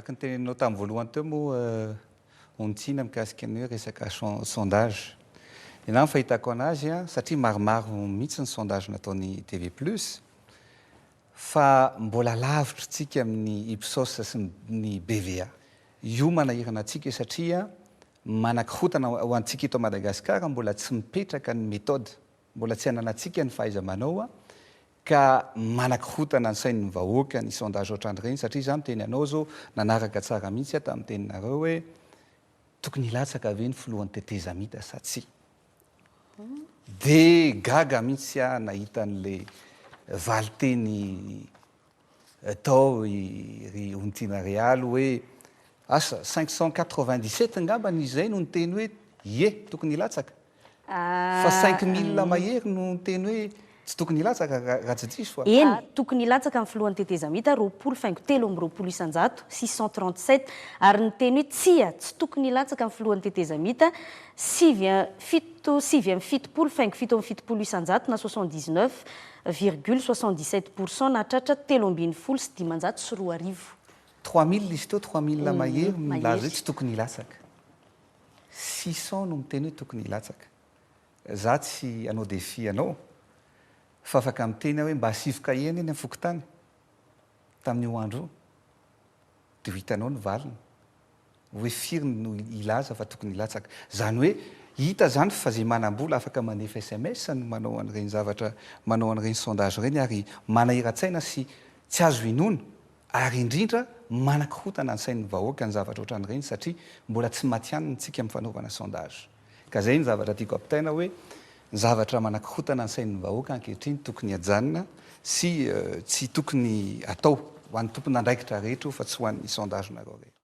araka ny teneninao tamin'ny voalohany teo moa ontsina mikasika ny hoe resaka sondage. Ianao ny fahitako anazy satria maromaro mihitsy ny sondage nataony TV Plus fa mbola lavitra tsika amin'ny Ipsos sy ny BVA. Io manahirana antsika satria manankirotana ho antsika eto Madagasikara mbola tsy mipetraka ny méthode, mbola tsy ananantsika ny fahaiza-manao ka manankirotana ny sain'ny vahoaka ny sondage ohatran'ireny satria izany teny anao zao nanaraka tsara mihitsy tamin'ny teninareo hoe tokony hilatsaka ve ny filohan'ny tetezamita sa tsy. De gaga mihitsy nahita n'le valiteny tao ry Ontina Real hoe asa 597 ngamba izay no niteny hoe ye tokony hilatsaka. Fa 5000 mahery no niteny hoe tsy tokony hilatsaka raha tsy diso fa. Eny, tokony hilatsaka amin'ny filohan'ny tetezamita 637 ary niteny hoe tsy tokony hilatsaka amin'ny filohan'ny tetezamita 7,7 isanjato na 79,77% na tratra 3,70 sy 500 sy 2,000. 3000 izy teo 3000 mahery milaza hoe tsy tokony hilatsaka. 600 no miteny hoe tokony hilatsaka. Za tsy anao défi anao fa afaka miteny hoe mba hasivoka eny eny amin'ny fokotany tamin'io andro dia ho hitanao ny valiny hoe firy no ilaza fa tokony hilatsaka. Zany hoe hita zany fa zay manam-bola afaka mandefa SMS no manao an'ireny zavatra, manao an'ireny sondage ireny ary manahirantsaina sy tsy azo inoana ary indrindra manankirotana ny sain'ny vahoaka ny zavatra ohatran'ireny satria mbola tsy matianina isika amin'ny fanaovana sondage. Ka zay ny zavatra tiako ampitaina hoe ny zavatra manankirotana ny sain'ny vahoaka ankehitriny tokony hajanona sy tsy tokony atao ho an'ny tompona andraikitra rehetra fa tsy ho an'ny sondage nareo rehetra.